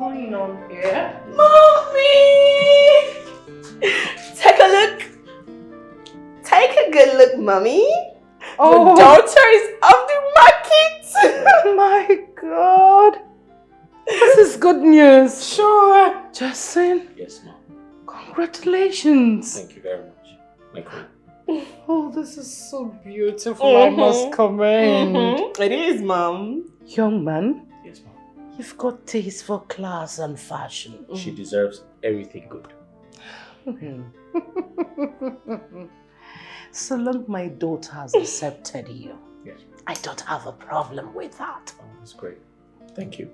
going on here? Mommy! Take a look. Take a good look, Mommy. Oh. Your daughter is off the market. My God. This is good news. Sure. Justin. Yes, ma'am. Congratulations. Thank you very much, my queen. Oh, this is so beautiful. I must commend. It is, Mom. Young man, Yes, ma'am. you've got taste for class and fashion. She deserves everything good. So long my daughter has accepted you, Yes. I don't have a problem with that. Oh, that's great. Thank you.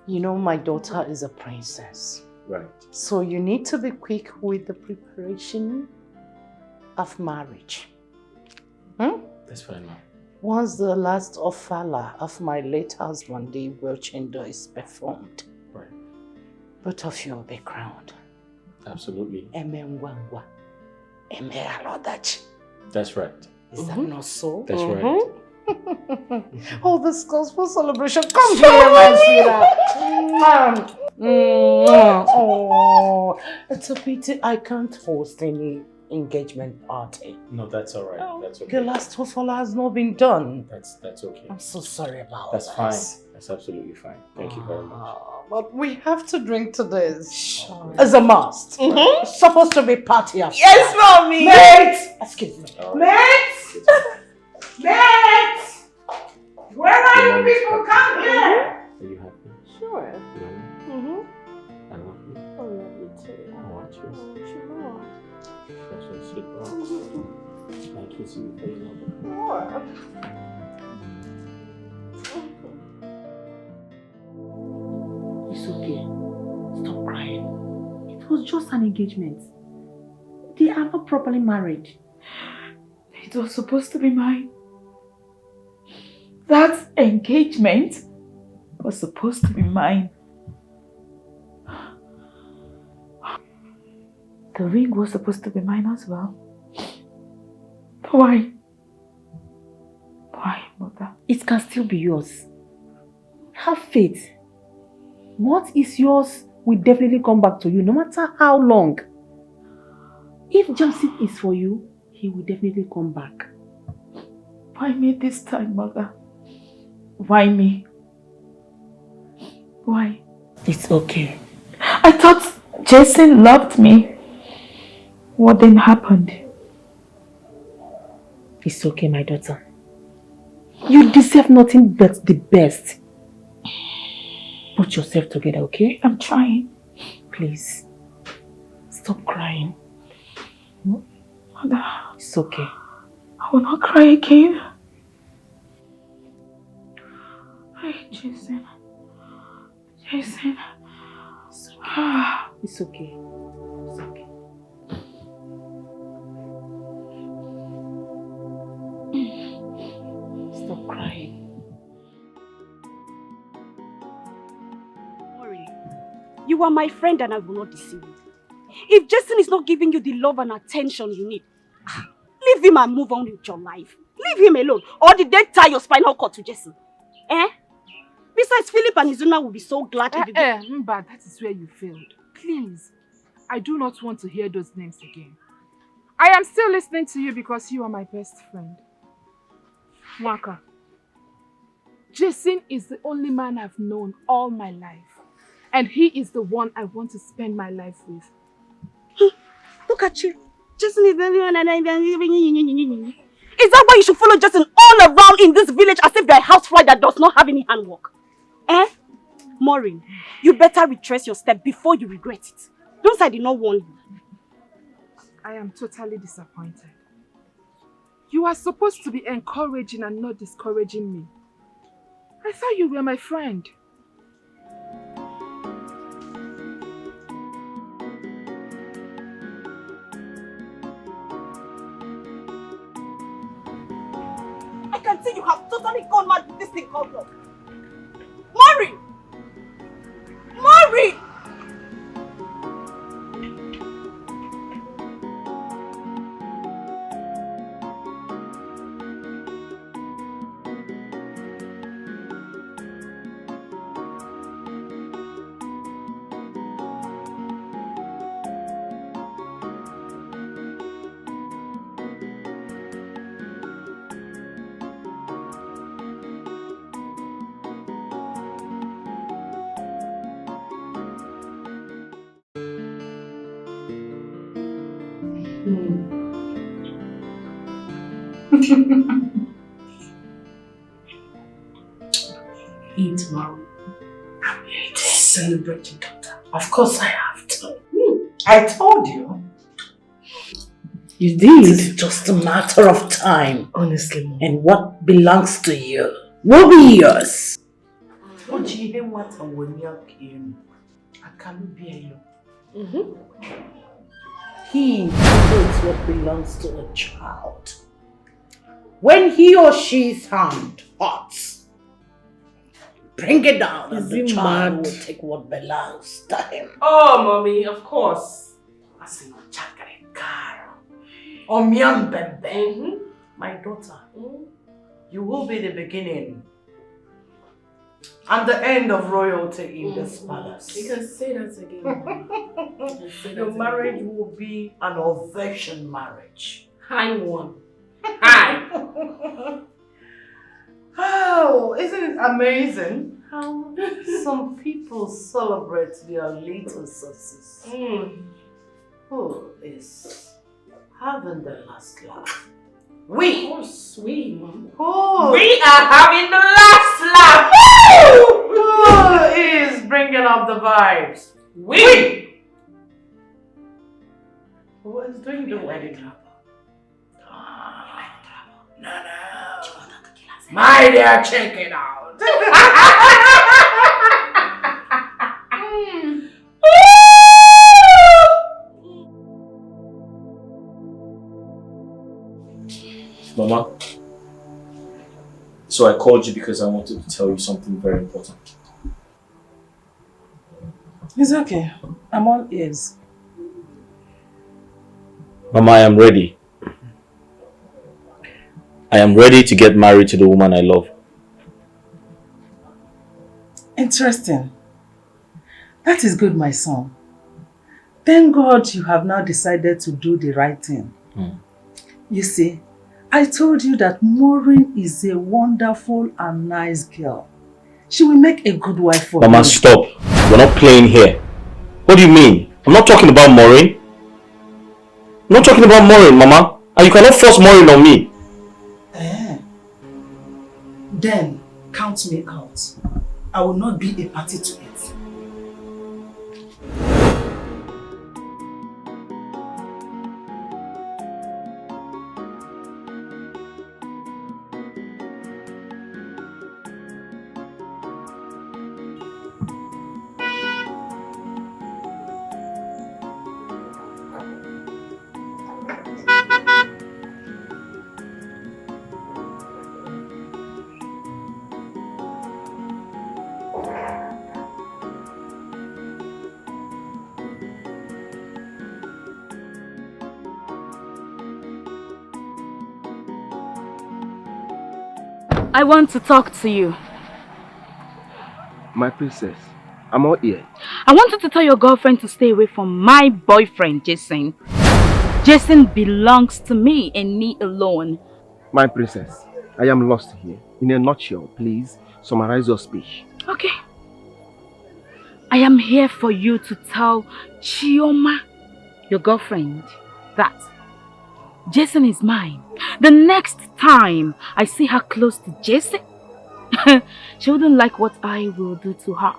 You know, my daughter is a princess. Right. So you need to be quick with the preparation of marriage. That's fine, ma'am. Once the last ofala of my late husband, the Welchendo, is performed, Right. both of you will be crowned. Absolutely. Emenwangwa. Emeralodachi. That's right. Is that not so? That's right. Oh, this gospel celebration. Come here, my sweetheart. Oh, it's a pity I can't host any engagement party. No, that's all right. That's okay. The last ofala has not been done. That's okay. I'm so sorry about That's this. fine. That's absolutely fine. Thank you very much. But we have to drink to this. Sure. It's a must. It's supposed to be party after. Yes, Mommy. Mates! Excuse me. All right. Mates! Mates! Where are you people? Come here! Are you happy? Sure. Yeah. I love you. I love you too. I want you. Sure. That's so sweet. Can I kiss you for your love? It's okay. Stop crying. It was just an engagement. They are not properly married. It was supposed to be mine. That engagement was supposed to be mine. The ring was supposed to be mine as well. Why? Why, Mother? It can still be yours. Have faith. What is yours will definitely come back to you, no matter how long. If Johnson is for you, he will definitely come back. Why me this time, Mother? Why me? Why? It's okay. I thought Jason loved me. What then happened? It's okay, my daughter. You deserve nothing but the best. Put yourself together, okay? I'm trying. Please. Stop crying. Mother, It's okay. I will not cry again. Hey, Jason. Jason. It's okay. It's okay. Stop crying. You are my friend and I will not deceive you. If Jason is not giving you the love and attention you need, leave him and move on with your life. Leave him alone. Or did they tie your spinal cord to Jason? Eh? Besides, Philip and Izuna will be so glad if you Mba, that is where you failed. Please, I do not want to hear those names again. I am still listening to you because you are my best friend. Mwaka, Jason is the only man I've known all my life. And he is the one I want to spend my life with. Look at you. Jason is the only one. Is that why you should follow Jason all around in this village as if you're a housefly that does not have any handwork? Eh? Maureen, you better retrace your step before you regret it. Don't say I did not warn you. I am totally disappointed. You are supposed to be encouraging and not discouraging me. I thought you were my friend. I can see you have totally gone mad with this thing called love. Maureen! Maureen! Eat, Mom. I'm here to celebrate your daughter. Of course I have to. I told you. You did? It's just a matter of time. Honestly, Mom. And what belongs to you will be yours. What do you want when you're king? I can't bear you. He knows what belongs to a child. When he or she's hand hurts, bring it down and the child will take what belongs to him. Oh, Mommy, of course. My daughter, you will be the beginning and the end of royalty in this palace. You can say that again, Mommy. Your marriage will be an ovation marriage. High one. Hi. Oh, isn't it amazing how some people celebrate their little success? Who is having the last laugh? We! Of course, we, Mom. Who? We are having the last laugh! Who is bringing up the vibes? We! Who is doing the wedding trouble? No. My dear, check it out. Mama, so I called you because I wanted to tell you something very important. It's okay. I'm all ears. Mama, I am ready. I am ready to get married to the woman I love. Interesting. That is good, my son. Thank God you have now decided to do the right thing. You see, I told you that Maureen is a wonderful and nice girl. She will make a good wife for you. Mama, stop. We're not playing here. What do you mean? I'm not talking about Maureen. I'm not talking about Maureen, Mama. And you cannot force Maureen on me. Then, count me out. I will not be a party to it. I want to talk to you. My princess, I'm all ear. I want you to tell your girlfriend to stay away from my boyfriend, Jason. Jason belongs to me and me alone. My princess, I am lost here. In a nutshell, please summarize your speech. Okay. I am here for you to tell Chioma, your girlfriend, that Jason is mine. The next time I see her close to Jason, she wouldn't like what I will do to her.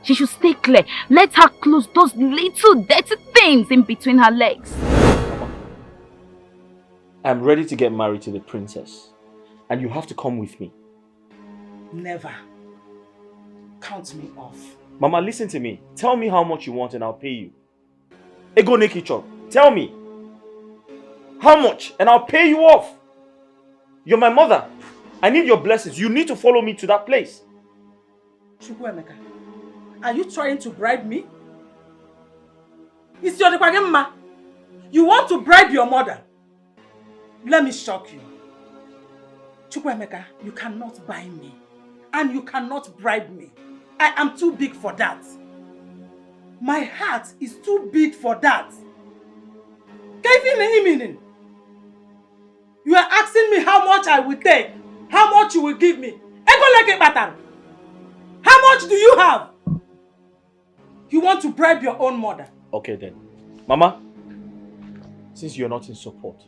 She should stay clear. Let her close those little dirty things in between her legs. I'm ready to get married to the princess. And you have to come with me. Never. Count me off. Mama, listen to me. Tell me how much you want and I'll pay you. Ego Neki Chop, tell me. How much? And I'll pay you off. You're my mother. I need your blessings. You need to follow me to that place. Chukwuemeka, are you trying to bribe me? It's your Dekwagema. You want to bribe your mother? Let me shock you. Chukwuemeka, you cannot buy me. And you cannot bribe me. I am too big for that. My heart is too big for that. You are asking me how much I will take, how much you will give me. How much do you have? You want to bribe your own mother? Okay then. Mama, Since you're not in support,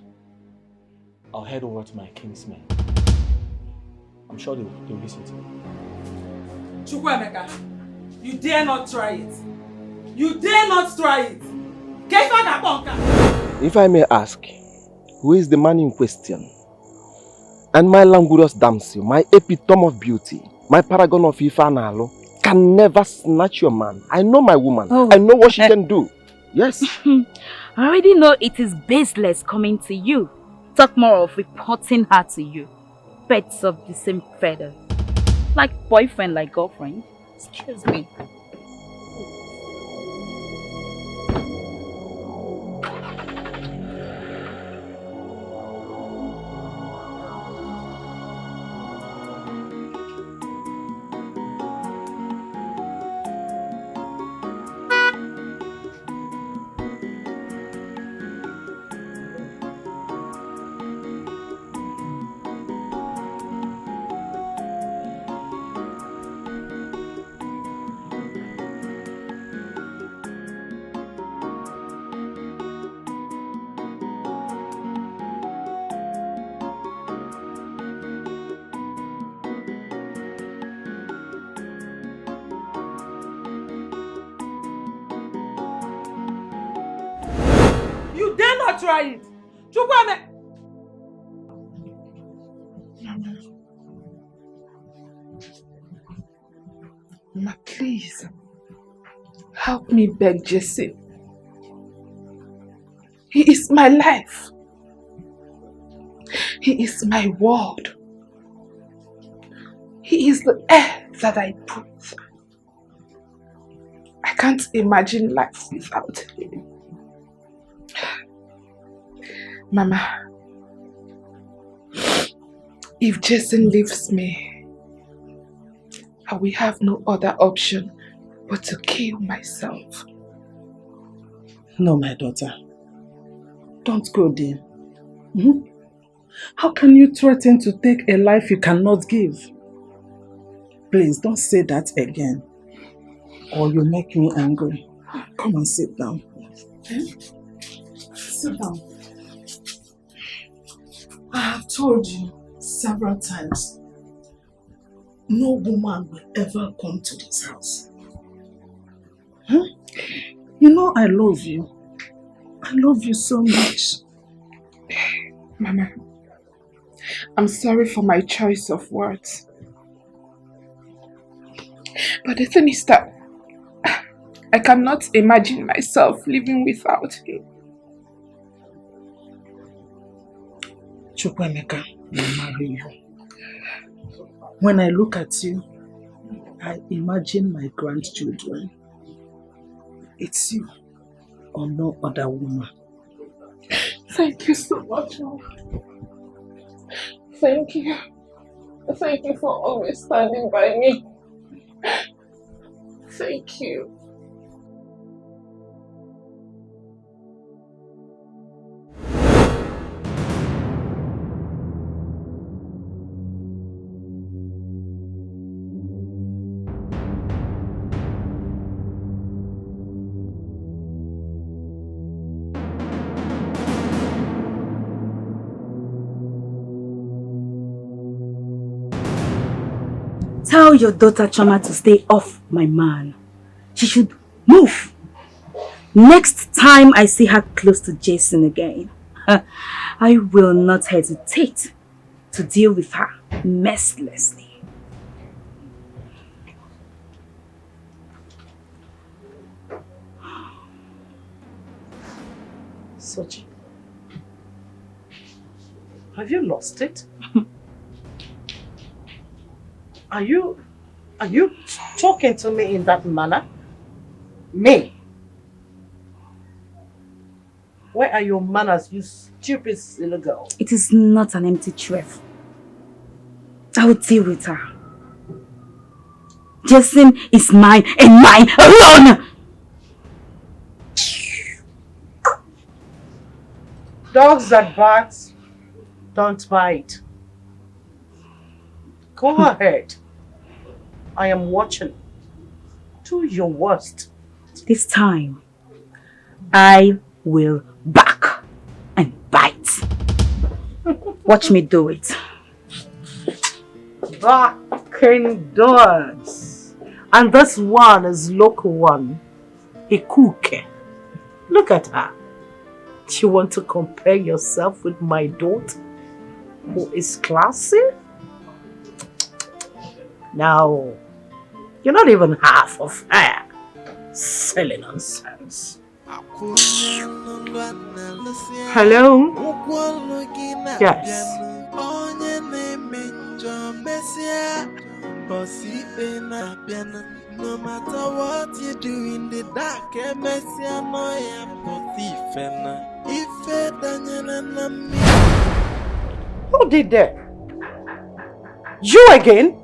I'll head over to my kinsmen. I'm sure they'll listen to me. Chukwuemeka, you dare not try it. You dare not try it. If I may ask, who is the man in question? And my languorous damsel, my epitome of beauty, my paragon of Ifanalo, can never snatch your man. I know my woman. Oh. I know what she can do. Yes. I already know it is baseless coming to you. Talk more of reporting her to you. Birds of the same feather. Like boyfriend, like girlfriend. Excuse me. Try it. Chukwuemeka. Mama, please. Help me beg Jesse. He is my life. He is my world. He is the air that I breathe. I can't imagine life without him. Mama, if Jason leaves me, I will have no other option but to kill myself. No, my daughter. Don't go there. How can you threaten to take a life you cannot give? Please, don't say that again. Or you make me angry. Come and sit down. Okay? Sit down. I have told you several times, no woman will ever come to this house. You know I love you. I love you so much. Mama, I'm sorry for my choice of words. But the thing is that I cannot imagine myself living without him. Chukwuemeka will marry you. When I look at you, I imagine my grandchildren. It's you or no other woman. Thank you so much, Mom. Thank you. Thank you for always standing by me. Thank you. Tell your daughter Choma to stay off my man. She should move. Next time I see her close to Jason again, I will not hesitate to deal with her mercilessly. Sachi, have you lost it? Are you talking to me in that manner? Me? Where are your manners, you stupid silly girl? It is not an empty threat. I will deal with her. Jason is mine and mine alone! Dogs that bark don't bite. Go ahead. I am watching. Do your worst. This time, I will back. bite. Watch me do it. Barking doors. And this one is local one. A cook. Look at her. Do you want to compare yourself with my daughter, who is classy? Now, you're not even half of her. Silly nonsense. Hello? Yes. No matter what you do in the dark, Who did that? You again?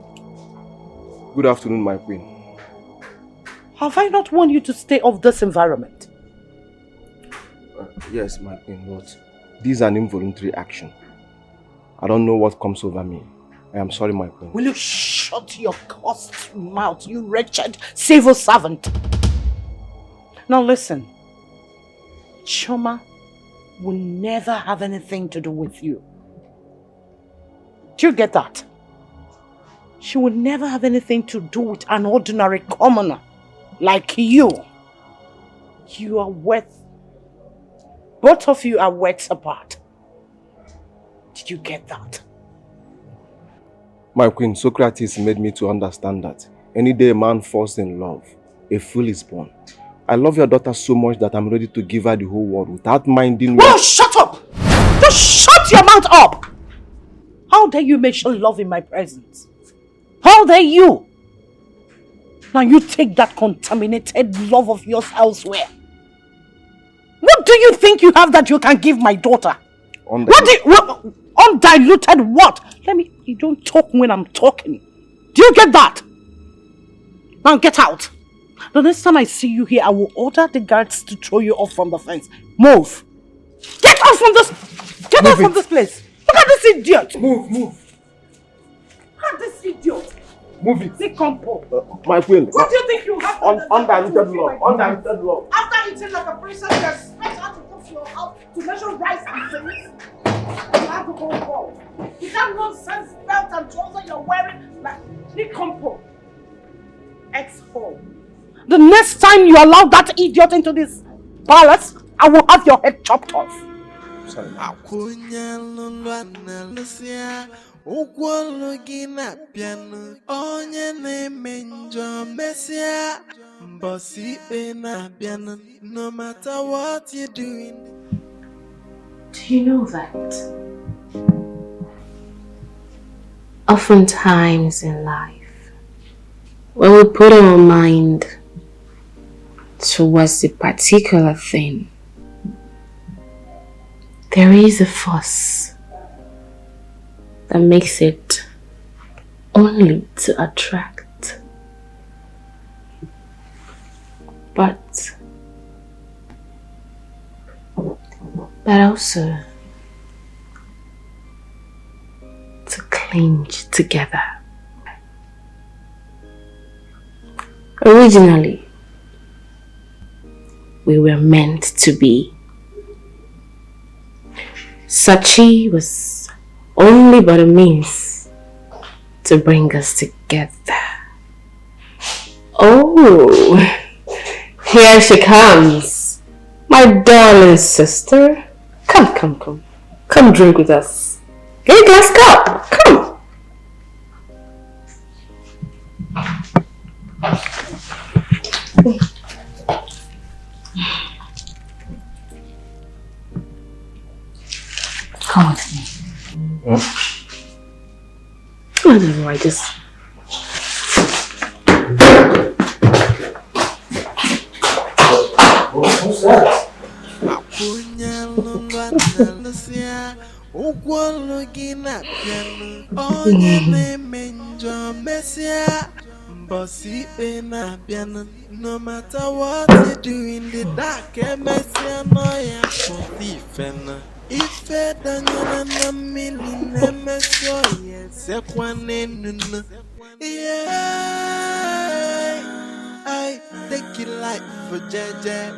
Good afternoon, my queen. Have I not warned you to stay off this environment? Yes, my queen, but this is an involuntary action. I don't know what comes over me. I am sorry, my queen. Will you shut your cursed mouth, you wretched civil servant? Now listen. Choma will never have anything to do with you. Do you get that? She will never have anything to do with an ordinary commoner like you. You are worth... Both of you are worlds apart. Did you get that? My queen, Socrates made me to understand that any day a man falls in love, a fool is born. I love your daughter so much that I'm ready to give her the whole world without minding... Oh, shut up! Just shut your mouth up! How dare you mention love in my presence? How dare you? Now you take that contaminated love of yours elsewhere. What do you think you have that you can give my daughter? Undiluted what? You don't talk when I'm talking. Do you get that? Now get out. The next time I see you here, I will order the guards to throw you off from the fence. Move. Get out from this. Get out from this place. Look at this idiot. Move. Look at this idiot. Move it. See, compo. My queen. What do you think you have? Undiluted love. Undiluted love. After eating like a princess, you expect her to go to your house to measure rice and things? You have to go home. Is that nonsense belt and trouser you're wearing like Nick Compo? Ex-home. The next time you allow that idiot into this palace, I will have your head chopped off. Sorry. No matter what you're doing. Do you know that oftentimes in life, when we put our mind towards a particular thing, there is a force that makes it only to attract, but also to cling together. Originally, we were meant to be. Sachi was only but a means to bring us together. Oh, here she comes, my darling sister. Come drink with us. Get a glass cup, come. Come with me. Whatever, I just... What's that? No matter what you do in the dark, if I take it like for Jaja.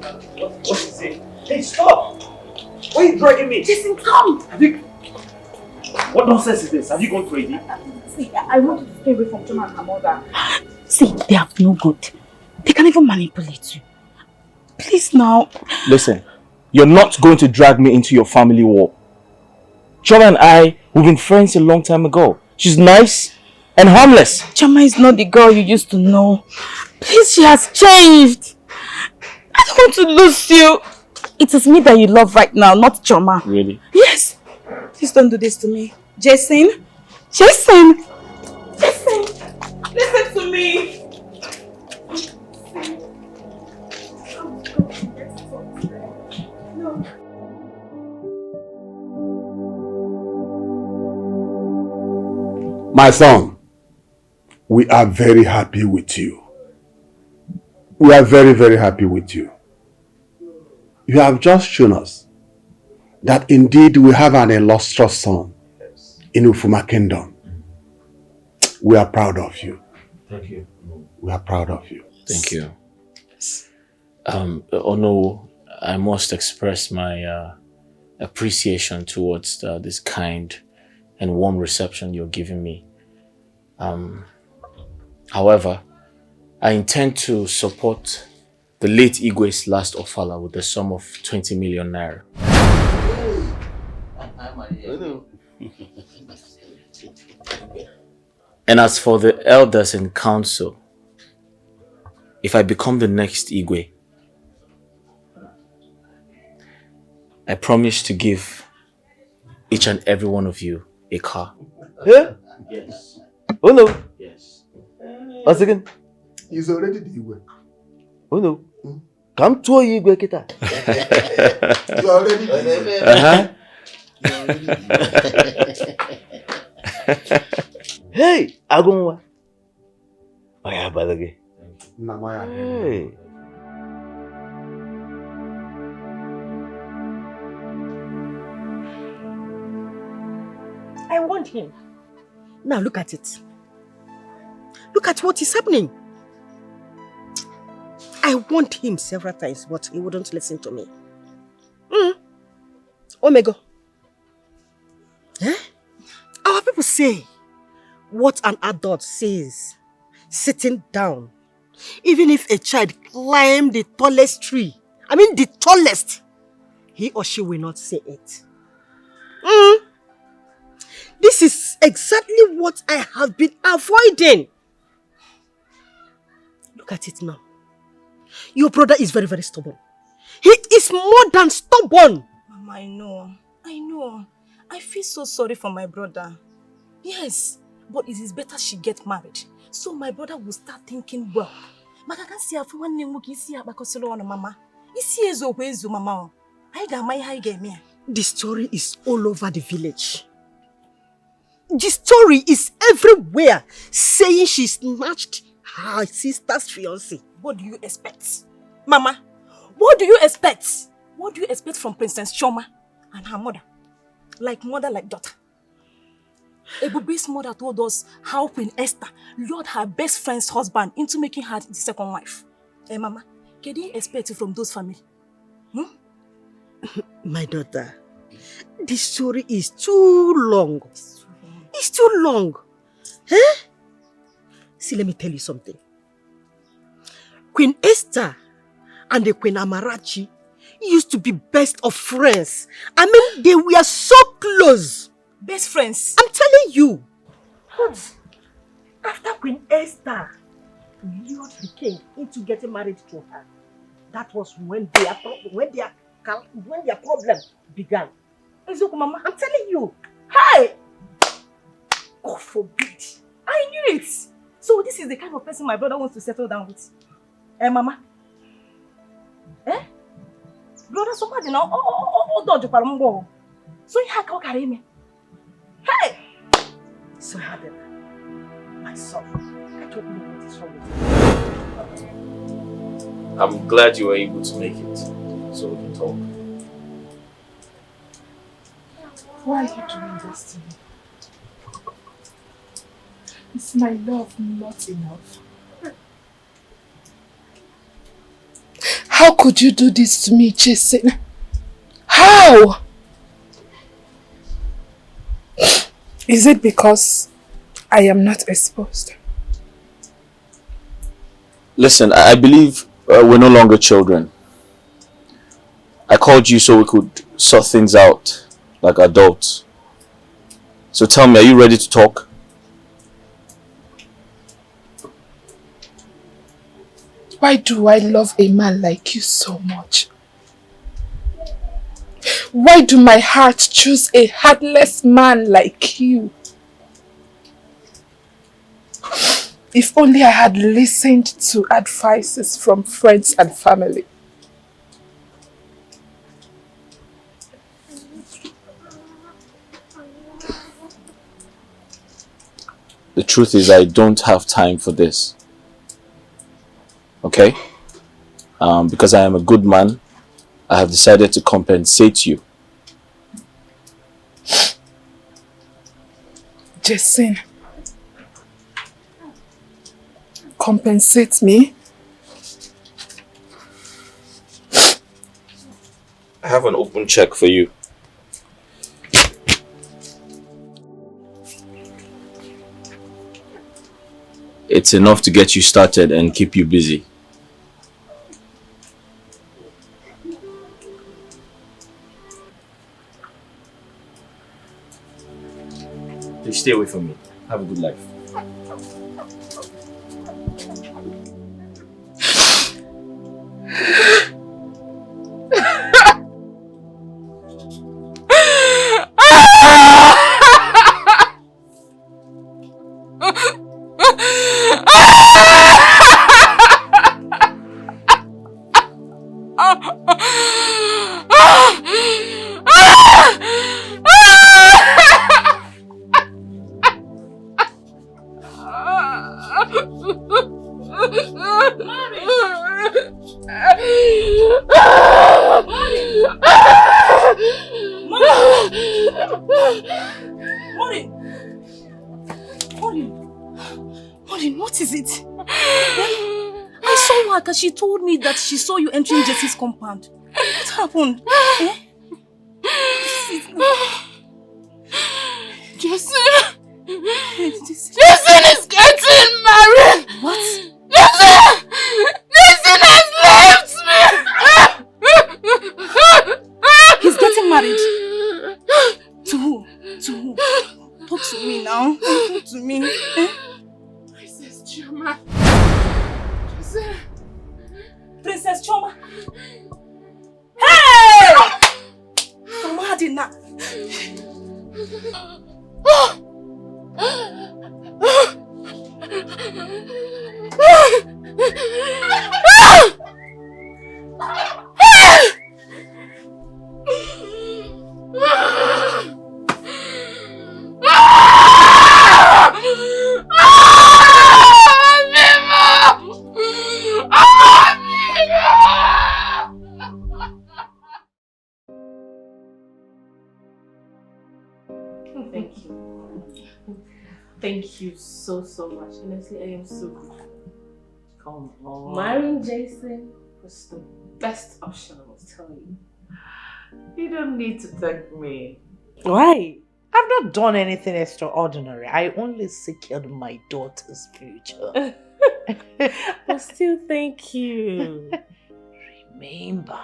What is it? Hey, stop! Why are you dragging me? Jason, come! What nonsense is this? Have you gone crazy? See, I want you to stay away from Choma and her mother. See, they are no good. They can even manipulate you. Please now. Listen, you're not going to drag me into your family war. Choma and I, we've been friends a long time ago. She's nice and harmless. Choma is not the girl you used to know. Please, she has changed. I don't want to lose you. It is me that you love right now, not Choma. Really? Yes. Please don't do this to me. Jason? Jason! Jason! Listen to me! My son, we are very happy with you. We are very, very happy with you. You have just shown us that indeed we have an illustrious son in Ufuma Kingdom. We are proud of you. Thank you. We are proud of you. Thank you. Ono, I must express my appreciation towards this kind and warm reception you're giving me. However, I intend to support the late Igwe's last ofala with a sum of 20 million naira. And as for the elders in council, if I become the next Igwe, I promise to give each and every one of you a car. Yeah? Yes. Oh no. Yes. Once again. He's already the Igwe. Oh no. Come to Igwe kita. You are already the Igwe. Hey, Agunwa. Oh yeah, balagi. Hey. I want him. Now look at it. Look at what is happening. I want him several times, but he wouldn't listen to me. Omega. Eh? Our people say what an adult says sitting down. Even if a child climbs the tallest tree, the tallest, he or she will not say it. This is exactly what I have been avoiding. Look at it now. Your brother is very, very stubborn. He is more than stubborn. Mama, I know. I feel so sorry for my brother. Yes, but it is better she get married. So my brother will start thinking well. But I can't see her for one name because mama. Mama. The story is all over the village. The story is everywhere saying she snatched her sister's fiancé. What do you expect? Mama, what do you expect? What do you expect from Princess Choma and her mother? Like mother, like daughter. Ebube's mother told us how Queen Esther lured her best friend's husband into making her the second wife. Mama, can you expect it from those family? My daughter, this story is too long. It's too long. Eh? See, let me tell you something. Queen Esther and the Queen Amarachi used to be best of friends. They were so close. Best friends? I'm telling you. But after Queen Esther lured the king into getting married to her, that was when their problem began. Mama, I'm telling you. Hey! God forbid. I knew it. So this is the kind of person my brother wants to settle down with. Mama? Brother, somebody now. So you have to carry me. Hey! Somebody, my son, I don't know what is wrong with you. I'm glad you were able to make it, so we can talk. Why are you doing this to me? Is my love not enough? How could you do this to me, Jason? How? Is it because I am not exposed? Listen, I believe we're no longer children. I called you so we could sort things out like adults. So tell me, are you ready to talk? Why do I love a man like you so much? Why do my heart choose a heartless man like you? If only I had listened to advices from friends and family. The truth is I don't have time for this. Okay? Because I am a good man, I have decided to compensate you. Jason, compensate me? I have an open check for you. It's enough to get you started and keep you busy. Please stay away from me. Have a good life. She told me that she saw you entering Jesse's compound. What happened? Eh? Jason is getting married! What? Jason has left me! He's getting married? To who? To who? Talk to me now. Talk to me. Eh? Princess Chioma. Jason. Princess Chioma. Hey! Mama did not. Thank you. Thank you so much. Honestly, I am so good. Come on. Marrying Jason was the best option, I must tell you. You don't need to thank me. Why? I've not done anything extraordinary. I only secured my daughter's future. But still, thank you. Remember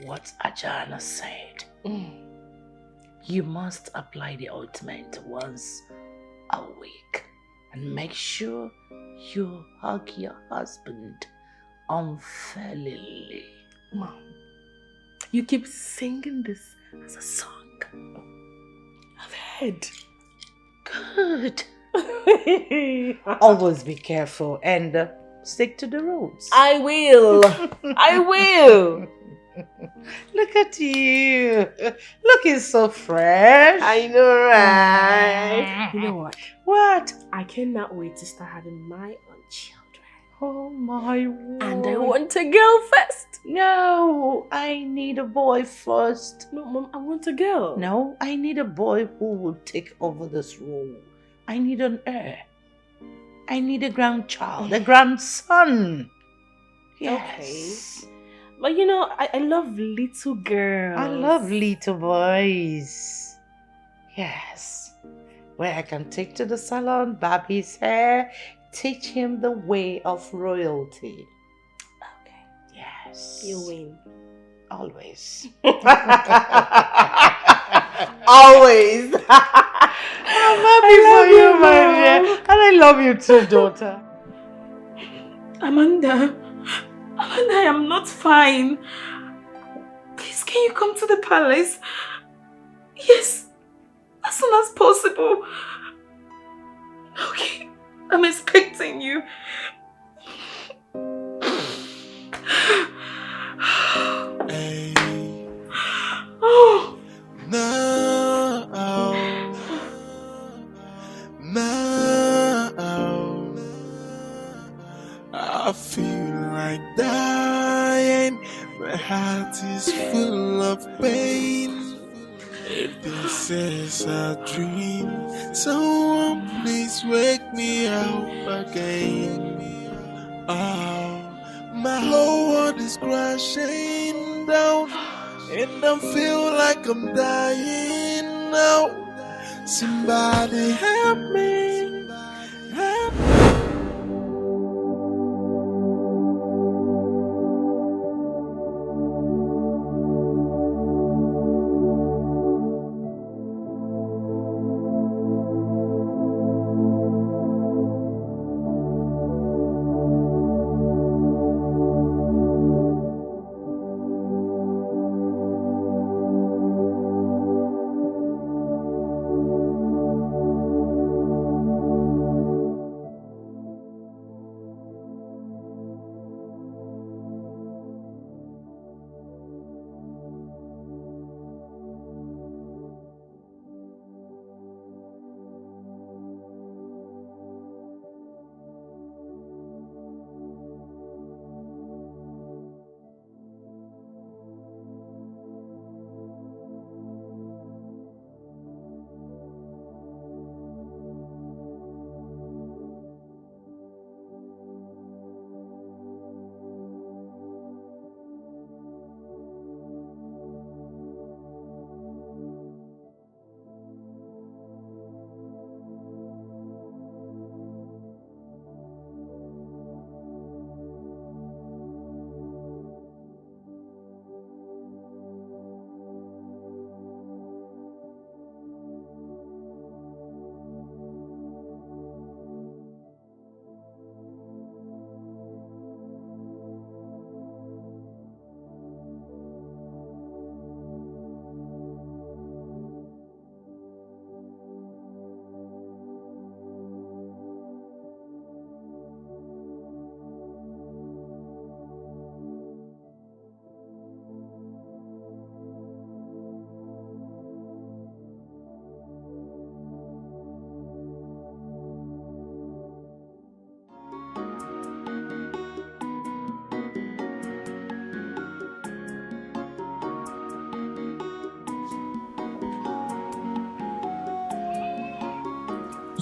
what Ajana said. You must apply the ointment once a week and make sure you hug your husband unfairly. Mom, you keep singing this as a song. I've heard. Good. Always be careful and stick to the rules. I will. I will. Look at you. Looking so fresh. I know, right? You know what? What? I cannot wait to start having my own children. Oh my word. And I want a girl first. No, I need a boy first. No, Mom, I want a girl. No, I need a boy who will take over this role. I need an heir. I need a grandchild, a grandson. Yes. Okay. But you know, I love little girls. I love little boys. Yes. Where I can take to the salon, barb his hair, teach him the way of royalty. Okay. Yes. You win. Always. Always. I'm happy for you, my dear. And I love you too, daughter. Amanda, I am not fine. Please, can you come to the palace? Yes, as soon as possible. Okay, I'm expecting you. Hey. Oh. Now, I feel like dying. My heart is full of pain. If this is a dream, someone please wake me up again. Oh, my whole world is crashing down, and I feel like I'm dying now. Somebody help me, help me.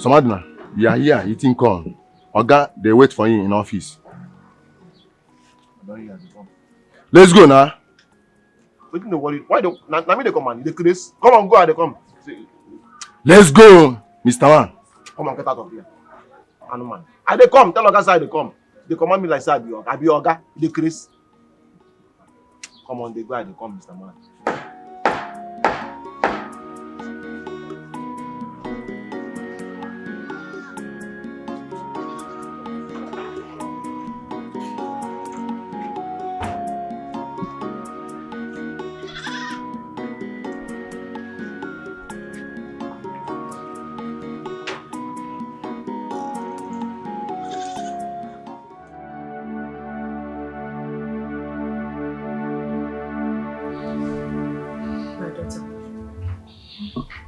Samadna, you are here eating corn. Oga, they wait for you in office. Let's go now. Wait, no worry. Why don't na me they come on? They Chris. Come on, go out. They come. Let's go, Mr. Man. Come on, get out of here. And man, I they come. Tell Oga side they come. They command me like say I be Oga. They Chris. Come on, they go out. They come, Mr. Man.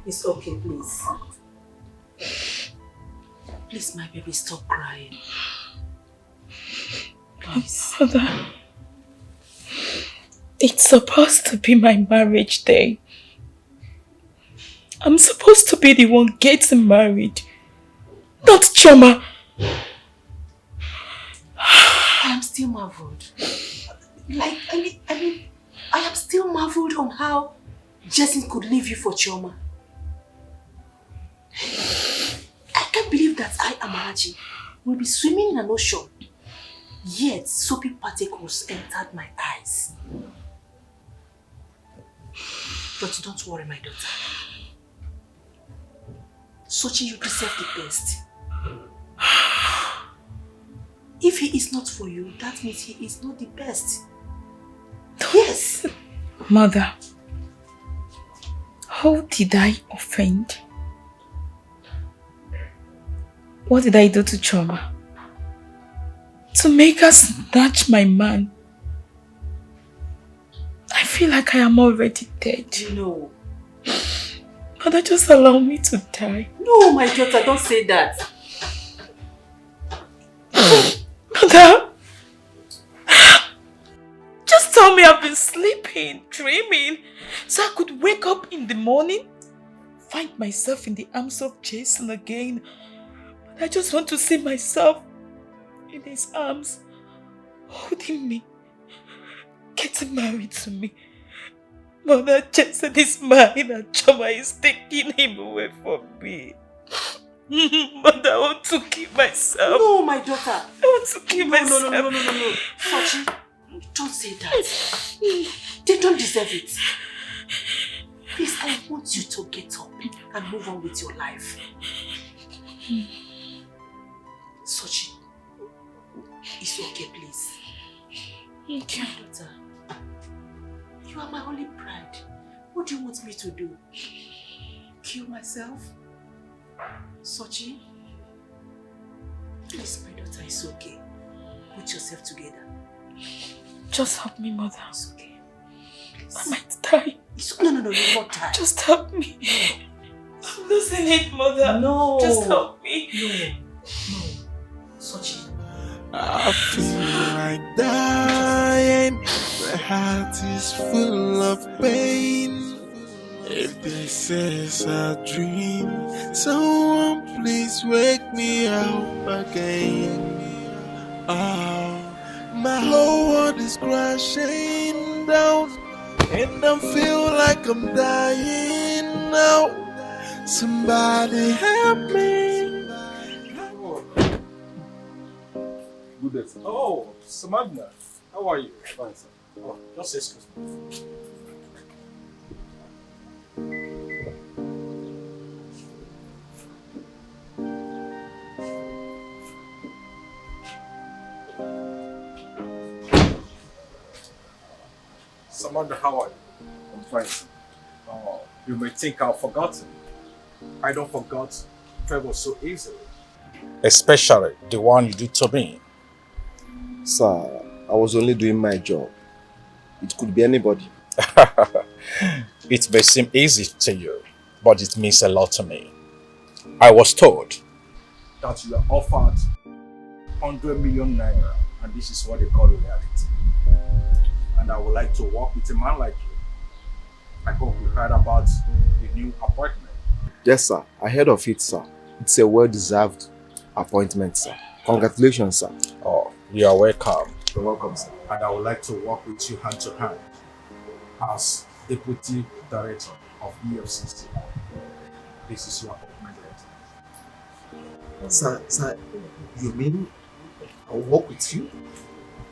It's okay, please. Please, my baby, stop crying. Please. Mother, it's supposed to be my marriage day. I'm supposed to be the one getting married, not Choma. I'm still marveled. Like, I am still marveled on how Jason could leave you for Chioma. I can't believe that I, Amarachi, will be swimming in an ocean, yet soapy particles entered my eyes. But don't worry, my daughter. Sachi, you deserve the best. If he is not for you, that means he is not the best. Yes. Mother, how did I offend? What did I do to Chioma? To make her snatch my man? I feel like I am already dead. No. Mother, just allow me to die. No, my daughter, don't say that. Mother, just tell me I've been sleeping, dreaming, so I could wake up in the morning, find myself in the arms of Jason again. But I just want to see myself in his arms, holding me, getting married to me. Mother, Jason is mine and Chioma is taking him away from me. But I want to kill myself. No, my daughter. I want to kill myself. No. Sachi, don't say that. They don't deserve it. Please, I want you to get up and move on with your life. Sachi, it's okay, please. Okay. My daughter, you are my only pride. What do you want me to do? Kill myself? Sachi, please, my daughter, it's okay. Put yourself together. Just help me, Mother. It's okay. Please. I might die. No, you'll not die. Just help me. I'm losing it, Mother. No. Just help me. No. Sachi. I feel like dying. My heart is full of pain. If this is a dream, someone please wake me up again. Oh, my whole world is crashing down, and I feel like I'm dying now. Somebody help me. Good day. Oh, Samantha, how are you? Fine, sir. Oh, just excuse me. Samantha, how are you? I'm fine, sir. Oh, you may think I've forgotten. I don't forget favor so easily. Especially the one you did to me. Sir, I was only doing my job. It could be anybody. It may seem easy to you, but it means a lot to me. I was told that you are offered 100 million naira, and this is what they call reality. And I would like to work with a man like you. I hope you heard about the new appointment. Yes, sir. I heard of it, sir. It's a well-deserved appointment, sir. Congratulations, sir. Oh, you are welcome. You're welcome, sir. And I would like to work with you hand to hand as Deputy Director of EFCC. This is your appointment letter. Sir, you mean I'll work with you?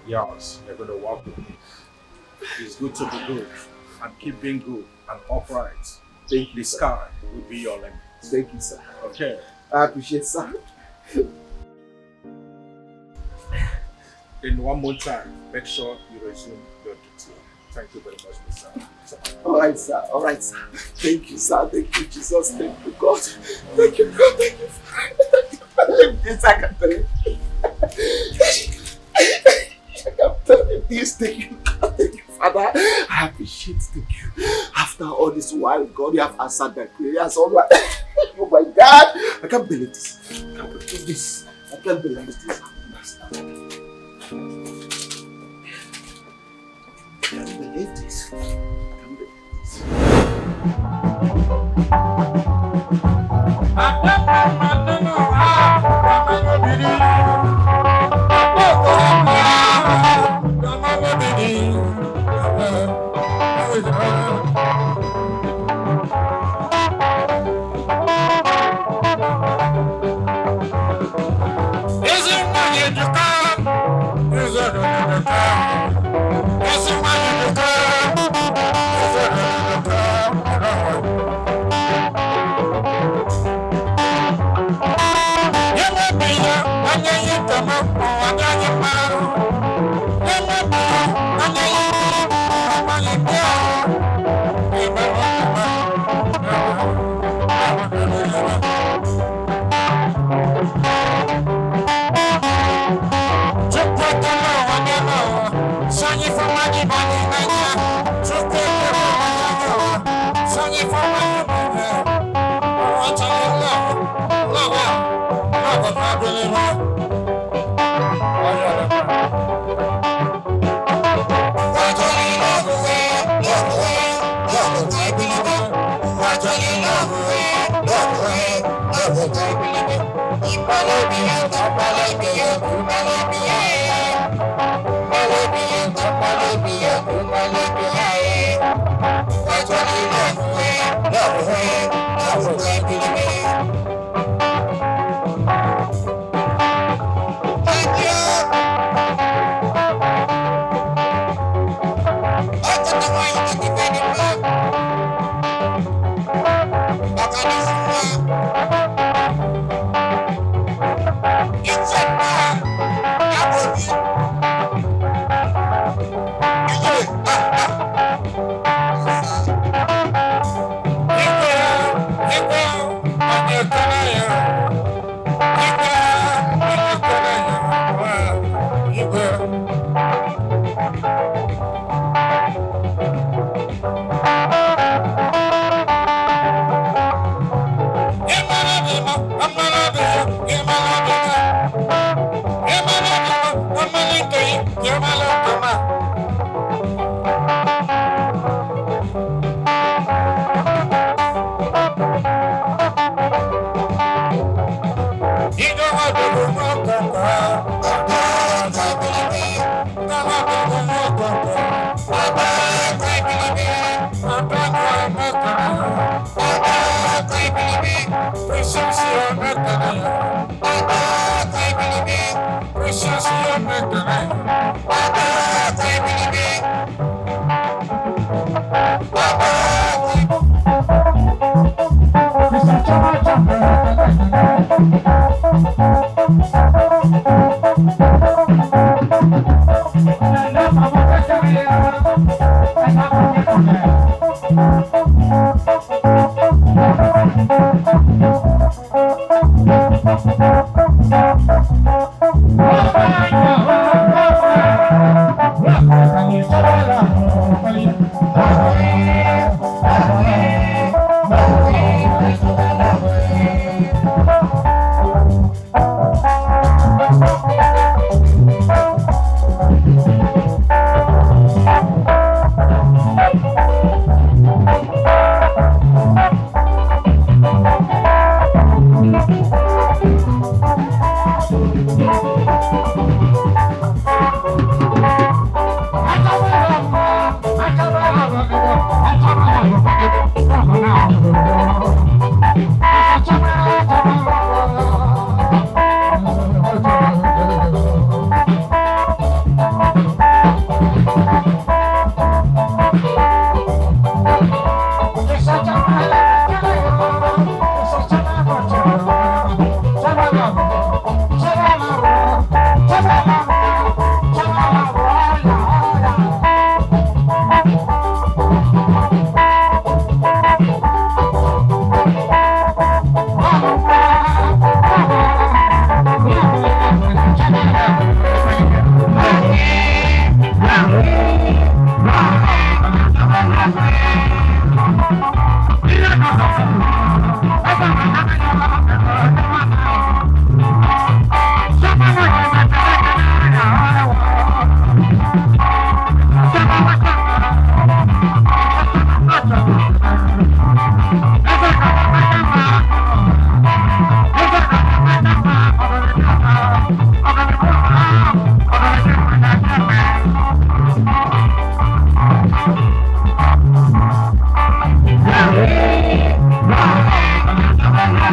Yes, you're going to work with me. It's good to be good and keep being good and upright. Thank you, the sky will be your limit. Thank you, sir. Okay. I appreciate it, sir. In one more time, make sure you resume your duty. Thank you very much, Mr. Alright, sir. Alright, sir. Thank you, sir. Thank you, Jesus. Thank you, God. Thank you, God. Thank you. Yes, I can tell you. I can tell you this. Thank you, God. Thank you, Father. I appreciate it. Thank you. After all this while, God, you have answered my prayers. All right. Oh my God. I can't believe this. I can't believe this. I can't believe this. I can't believe this. I can't believe this.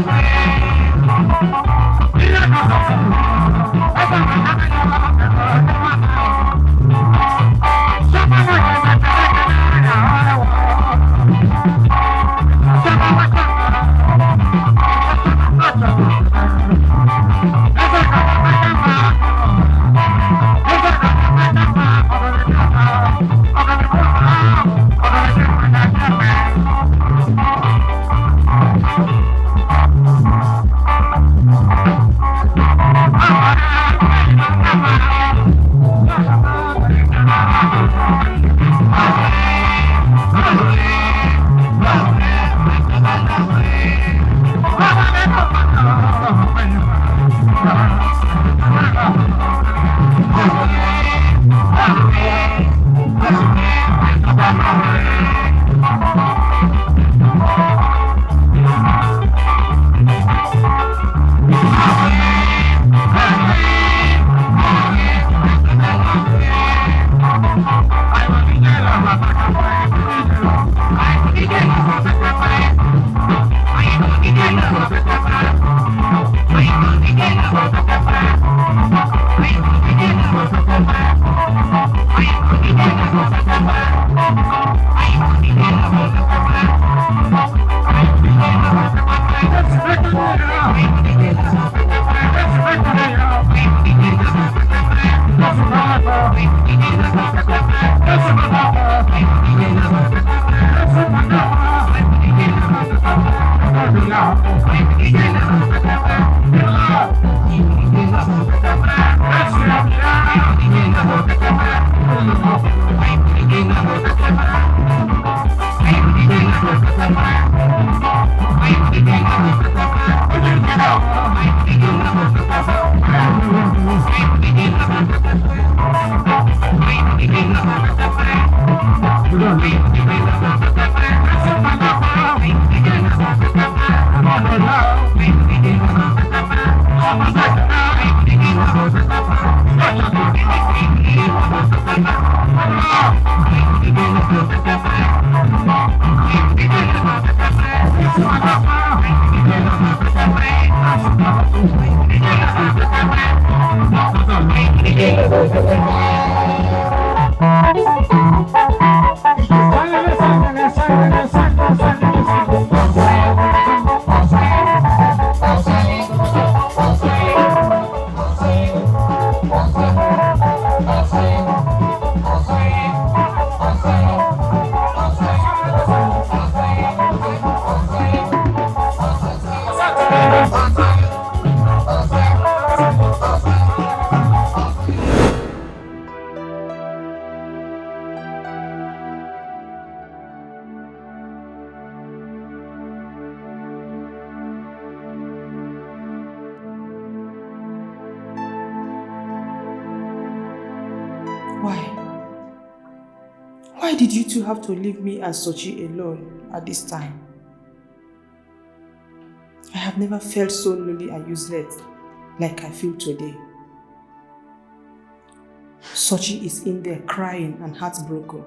Wow. Why did you two have to leave me and Sachi alone at this time? I have never felt so lonely and useless like I feel today. Sachi is in there crying and heartbroken.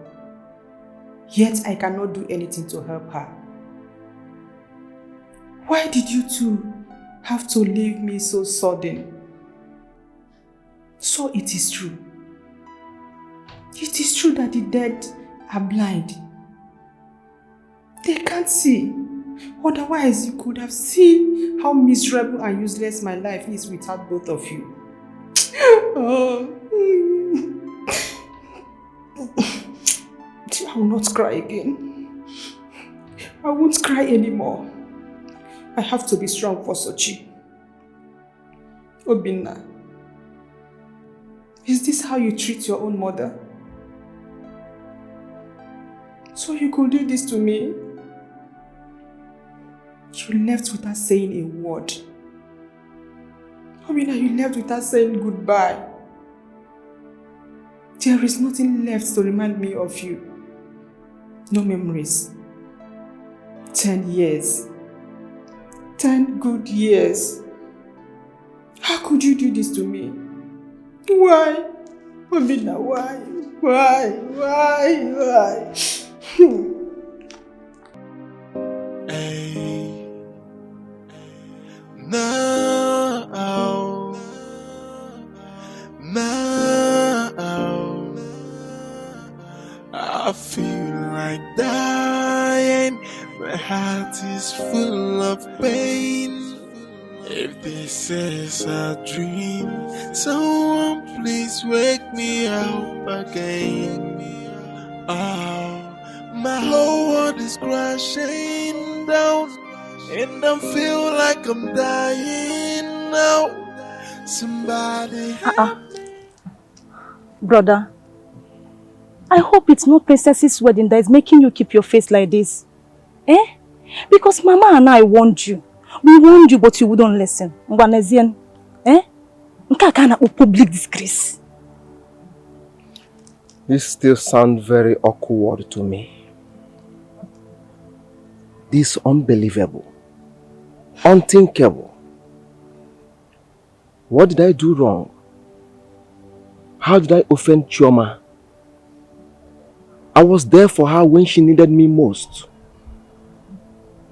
Yet I cannot do anything to help her. Why did you two have to leave me so sudden? So it is true. It is true that the dead are blind. They can't see. Otherwise, you could have seen how miserable and useless my life is without both of you. Oh. I will not cry again. I won't cry anymore. I have to be strong for Sachi. Obinna, is this how you treat your own mother? So you could do this to me? You left without saying a word. Obinna, you left without saying goodbye. There is nothing left to remind me of you. No memories. 10 years. 10 good years. How could you do this to me? Why? Obinna, why? Why? Now, I feel like dying. My heart is full of pain. If this is a dream, someone please wake me up again. Oh, my whole world is crashing down, and I feel like I'm dying now. Somebody Brother, I hope it's not Princess's wedding that is making you keep your face like this. Because Mama and I warned you. We warned you, but you wouldn't listen. Mbanazian, Nka kana public disgrace. This still sounds very awkward to me. This unbelievable. Unthinkable. What did I do wrong? How did I offend Chioma? I was there for her when she needed me most.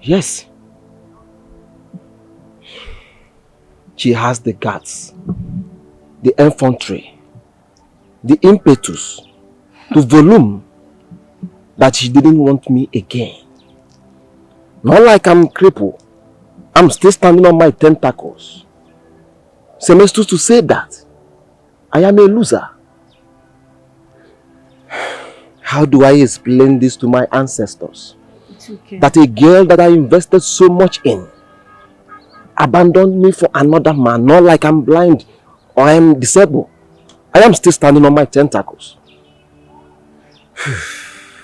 Yes. She has the guts, the infantry, the impetus, the volume that she didn't want me again. Not like I'm crippled. I'm still standing on my tentacles. Semesters to say that I am a loser. How do I explain this to my ancestors? It's okay. That a girl that I invested so much in abandoned me for another man, not like I'm blind or I'm disabled. I am still standing on my tentacles.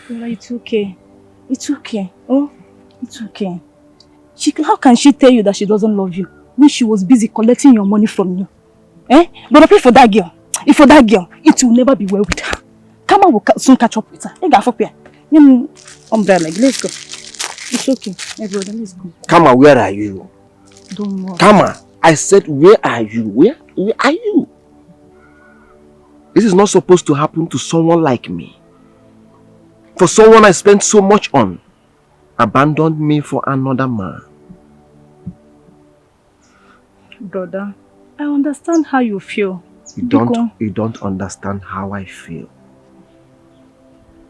It's okay. It's okay. Oh, it's okay. How can she tell you that she doesn't love you when she was busy collecting your money from you? But I pray for that girl. If for that girl, it will never be well with her. Kama will soon catch up with her. Umbrella, let's go. It's okay. Everybody, let's go. Kama, where are you? Don't worry. Kama, I said, where are you? Where are you? This is not supposed to happen to someone like me. For someone I spent so much on, abandoned me for another man. Brother, I understand how you feel. You don't understand how I feel.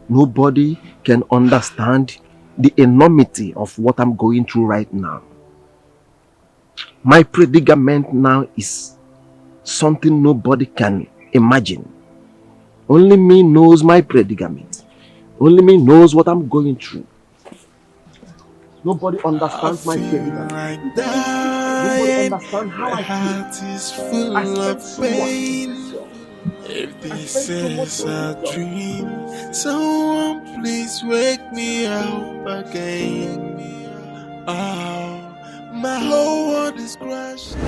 Nobody can understand the enormity of what I'm going through right now. My predicament now is something nobody can imagine. Only me knows my predicament. Only me knows what I'm going through. Nobody understands my predicament. Nobody understands how I feel. Is full of pain. If this is a dream, someone please wake me up again. Oh, my whole world is crashing.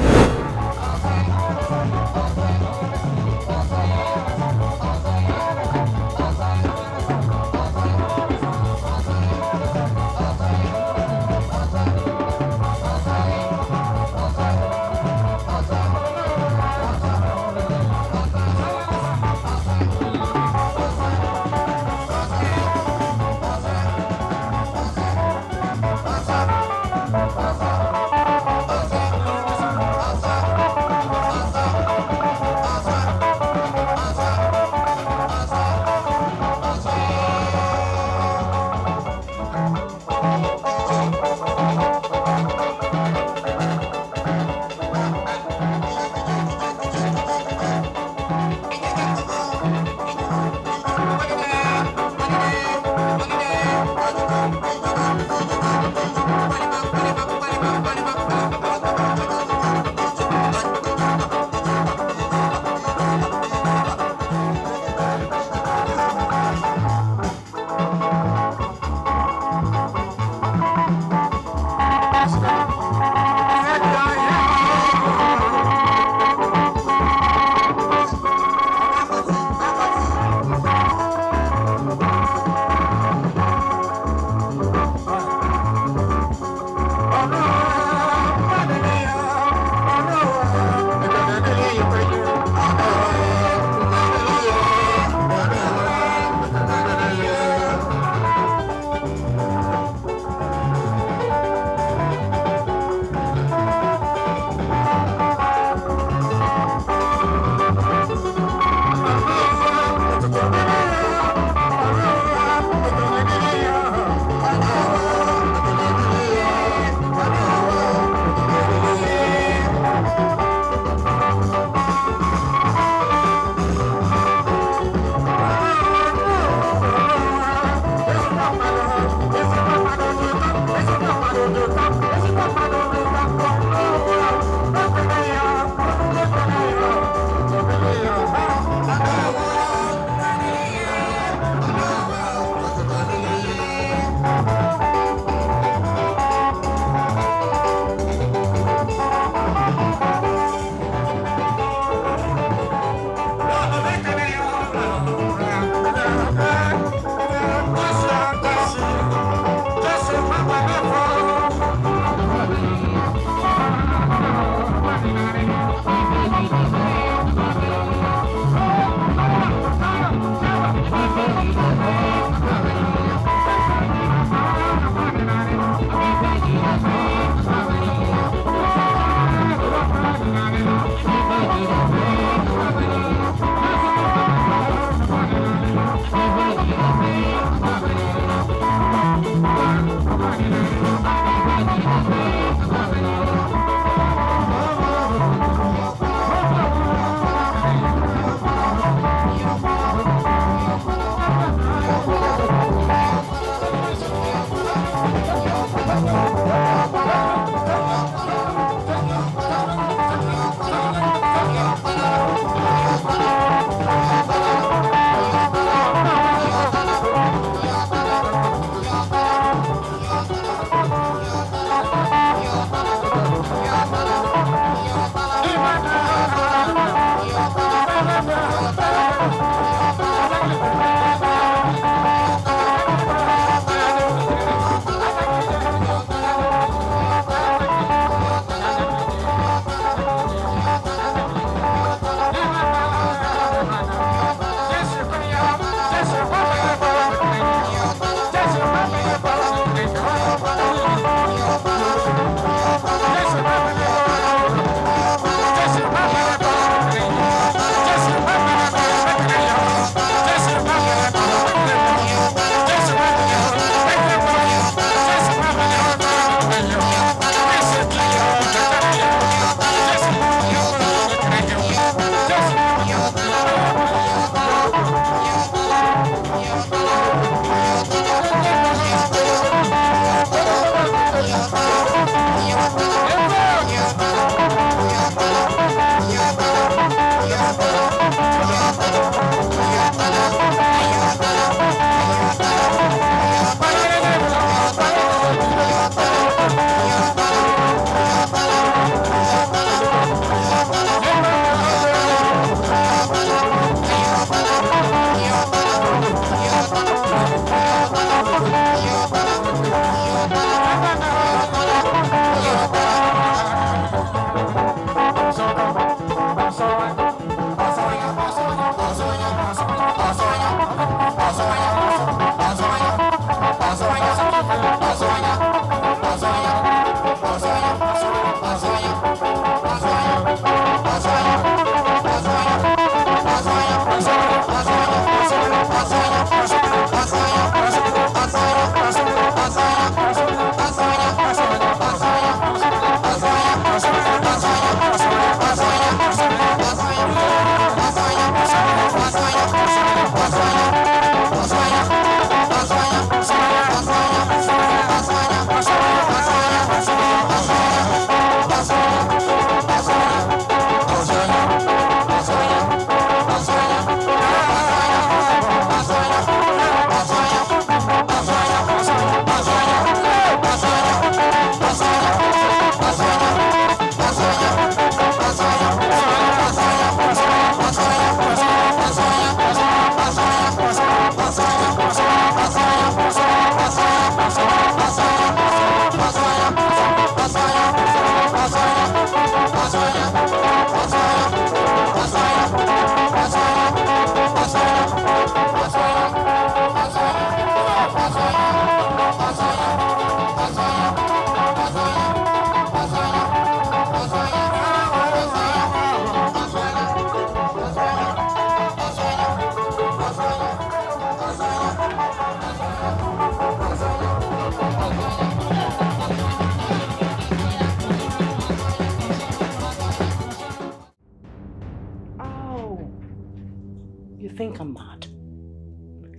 You think I'm mad?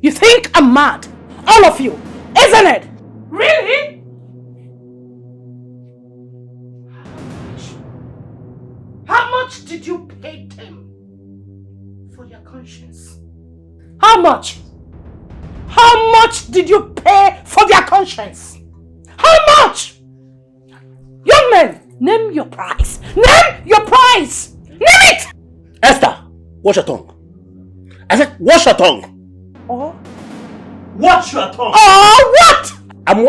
You think I'm mad? All of you, isn't it? Really? How much did you pay them for their conscience? How much? How much did you pay for their conscience? How much? Young men, name your price. Name your price. Name it! Esther, watch your tongue. I said, watch your tongue. Oh? Watch your tongue. Oh, what? I'm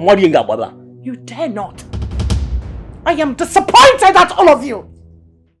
worrying about that. You dare not. I am disappointed at all of you.